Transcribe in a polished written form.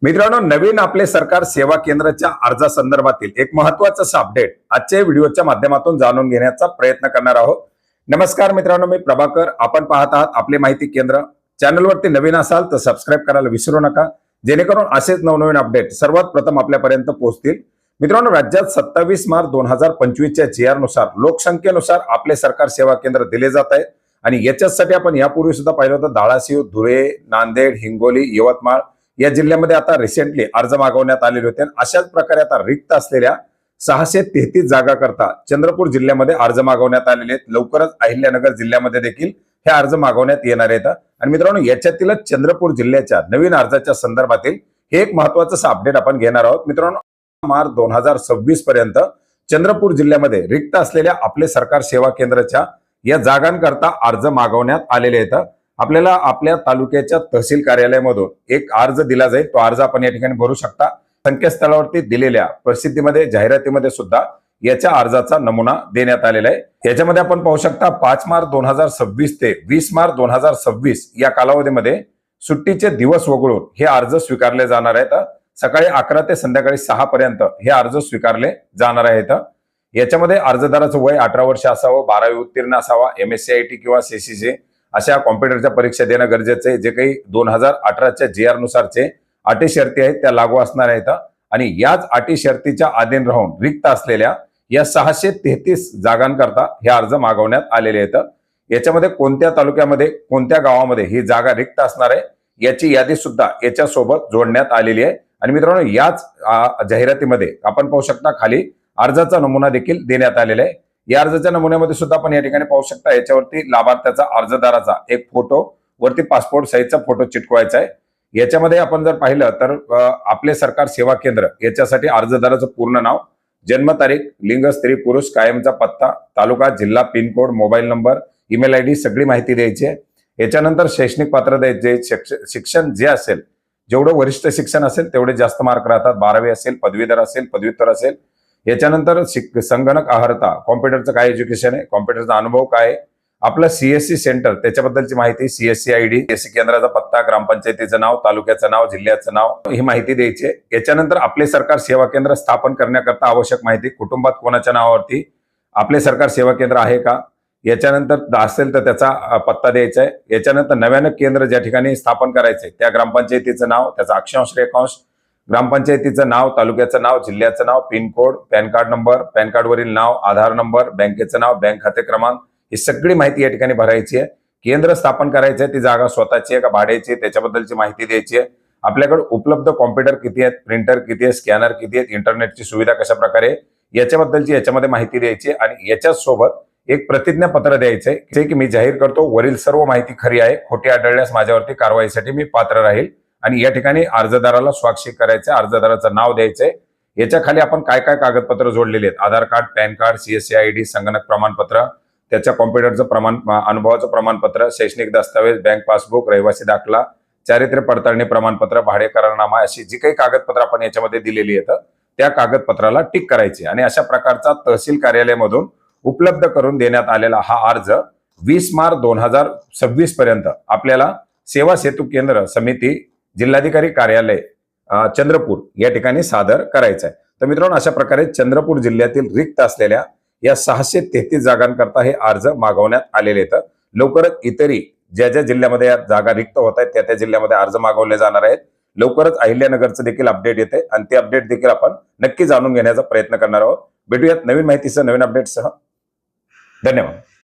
मित्रांनो, नवीन आपले सरकार सेवा केंद्राच्या अर्जासंदर्भातील एक महत्त्वाचं अपडेट आजच्या व्हिडिओच्या माध्यमातून जाणून घेण्याचा प्रयत्न करणार आहोत। नमस्कार मित्रांनो, मी प्रभाकर, आपण पाहत आहात आपले माहिती केंद्र। चॅनलवरती नवीन असाल तर सबस्क्राइब करायला विसरू नका, जेणेकरून असेच नवनवीन अपडेट सर्वात प्रथम आपल्यापर्यंत पोहोचतील। मित्रांनो, राज्यात 27 मार्च 2025 च्या जीआर नुसार लोकसंख्येनुसार आपले सरकार सेवा केंद्र दिले जात आहेत आणि याच्यासाठी आपण यापूर्वी सुद्धा पाहिलं होतं धाराशिव, धुळे, नांदेड, हिंगोली, यवतमाळ या जिल्ह्यामध्ये आता रिसेंटली अर्ज मागवण्यात आलेले होते। अशाच प्रकारे आता रिक्त असलेल्या 633 जागा करता चंद्रपूर जिल्ह्यामध्ये अर्ज मागवण्यात आलेले आहेत। लवकरच अहिल्यानगर जिल्ह्यामध्ये देखील हे अर्ज मागवण्यात येणार आहेत। आणि मित्रांनो, याच्यातीलच चंद्रपूर जिल्ह्याच्या नवीन अर्जाच्या संदर्भातील हे एक महत्त्वाचं अपडेट आपण घेणार आहोत। मित्रांनो, मार्च 2026 पर्यंत चंद्रपूर जिल्ह्यामध्ये रिक्त असलेल्या आपले सरकार सेवा केंद्राच्या या जागांकरता अर्ज मागवण्यात आलेले आहेत। आपल्याला आपल्या तालुक्याच्या तहसील कार्यालयामधून एक अर्ज दिला जाईल, तो अर्ज आपण या ठिकाणी भरू शकता। संकेतस्थळावरती दिलेल्या प्रसिद्धीमध्ये जाहिरातीमध्ये सुद्धा याच्या अर्जाचा नमुना देण्यात आलेला आहे। याच्यामध्ये आपण पाहू शकता 5 मार्च 2026 ते 20 मार्च 2026 या कालावधीमध्ये सुट्टीचे दिवस वगळून हे अर्ज स्वीकारले जाणार आहेत। सकाळी 11 ते संध्याकाळी 6 पर्यंत हे अर्ज स्वीकारले जाणार आहेत। याच्यामध्ये अर्जदाराचं वय 18 वर्ष असावं, 12वी उत्तीर्ण असावा, MSc किंवा CCC अशा कॉम्प्युटरच्या परीक्षा देणं गरजेचं आहे। जे काही 2018च्या जीआर नुसारचे अटी शर्ती आहेत त्या लागू असणार आहेत आणि याच अटी शर्तीच्या अधीन राहून रिक्त असलेल्या या 633 जागांकरता हे अर्ज मागवण्यात आलेले आहेत। याच्यामध्ये कोणत्या तालुक्यामध्ये कोणत्या गावामध्ये ही जागा रिक्त असणार आहे याची यादी सुद्धा याच्या सोबत जोडण्यात आलेली आहे। आणि मित्रांनो, याच जाहिरातीमध्ये आपण पाहू शकता खाली अर्जाचा नमुना देखील देण्यात आलेला आहे। या अर्जाच्या नमुन्यामध्ये सुद्धा आपण या ठिकाणी पाहू शकता याच्यावरती लाभार्थ्याचा अर्जदाराचा एक फोटो वरती पासपोर्ट साईजचा फोटो चिटकवायचा आहे। याच्यामध्ये आपण जर पाहिलं तर आपले सरकार सेवा केंद्र याच्यासाठी अर्जदाराचं पूर्ण नाव, जन्मतारीख, लिंग स्त्री पुरुष, कायमचा पत्ता, तालुका, जिल्हा, pincode, mobile number, email ID सगळी माहिती द्यायची आहे। याच्यानंतर शैक्षणिक पात्रता जे शिक्षण जे असेल, जेवढं वरिष्ठ शिक्षण असेल तेवढे जास्त मार्क राहतात, 12वी असेल, पदवीधर असेल, पदव्युत्तर असेल। याच्यानंतर संगणक अर्हता, कॉम्प्युटरचं काय एज्युकेशन आहे, कॉम्प्युटरचा अनुभव काय आहे, आपलं CSC सेंटर त्याच्याबद्दलची माहिती, CSC ID, CSC केंद्राचा पत्ता, ग्रामपंचायतीचं नाव, तालुक्याचं नाव, जिल्ह्याचं नाव ही माहिती द्यायची आहे। याच्यानंतर आपले सरकार सेवा केंद्र स्थापन करण्याकरता आवश्यक माहिती, कुटुंबात कोणाच्या नावावरती आपले सरकार सेवा केंद्र आहे का, याच्यानंतर असेल तर त्याचा पत्ता द्यायचा आहे। याच्यानंतर नव्यानं केंद्र ज्या ठिकाणी स्थापन करायचंय त्या ग्रामपंचायतीचं नाव, त्याचा अक्षांश रेखांश, ग्रामपंचायतीचं नाव, तालुक्याचं नाव, जिल्ह्याचं नाव, pincode, PAN card number, PAN card वरील नाव, आधार नंबर, बँकेचं नाव, बँक खाते क्रमांक ही सगळी माहिती या ठिकाणी भरायची आहे। केंद्र स्थापन करायचं आहे, ती जागा स्वतःची आहे का भाड्याची आहे त्याच्याबद्दलची माहिती द्यायची आहे। आपल्याकडे उपलब्ध कॉम्प्युटर किती आहेत, प्रिंटर किती आहे, स्कॅनर किती आहेत, इंटरनेटची सुविधा कशा प्रकारे याच्याबद्दलची याच्यामध्ये माहिती द्यायची आहे। आणि याच्याच सोबत एक प्रतिज्ञापत्र द्यायचंय जे की मी जाहीर करतो वरील सर्व माहिती खरी आहे, खोटी आढळल्यास माझ्यावरती कारवाईसाठी मी पात्र राहील। आणि या ठिकाणी अर्जदाराला स्वाक्षरी करायचे, अर्जदाराचं नाव द्यायचंय। याच्या खाली आपण काय काय कागदपत्र जोडलेले आहेत, Aadhaar card, PAN card, CSC ID, संगणक प्रमाणपत्र, त्याच्या कॉम्प्युटरचं अनुभवाचं प्रमाणपत्र, शैक्षणिक दस्तावेज, बँक पासबुक, रहिवासी दाखला, चारित्र्य पडताळणी प्रमाणपत्र, भाडे करारनामा अशी जी काही कागदपत्र आपण याच्यामध्ये दिलेली आहेत त्या कागदपत्राला टिक करायची। आणि अशा प्रकारचा तहसील कार्यालयामधून उपलब्ध करून देण्यात आलेला हा अर्ज 20 मार्च 2026 पर्यंत आपल्याला सेवा सेतू केंद्र समिती, जिल्हाधिकारी कार्यालय चंद्रपूर या ठिकाणी सादर करायचं आहे। तर मित्रांनो, अशा प्रकारे चंद्रपूर जिल्ह्यातील रिक्त असलेल्या या 633 जागांकरता हे अर्ज मागवण्यात आलेले आहेत। लवकरच इतरही ज्या ज्या जिल्ह्यामध्ये या जागा रिक्त होत आहेत त्या जिल्ह्यामध्ये अर्ज मागवले जाणार आहेत। लवकरच अहिल्यानगरचं देखील अपडेट येते आणि ते अपडेट देखील आपण नक्की जाणून घेण्याचा प्रयत्न करणार आहोत। भेटूयात नवीन माहितीसह, नवीन अपडेटसह। धन्यवाद।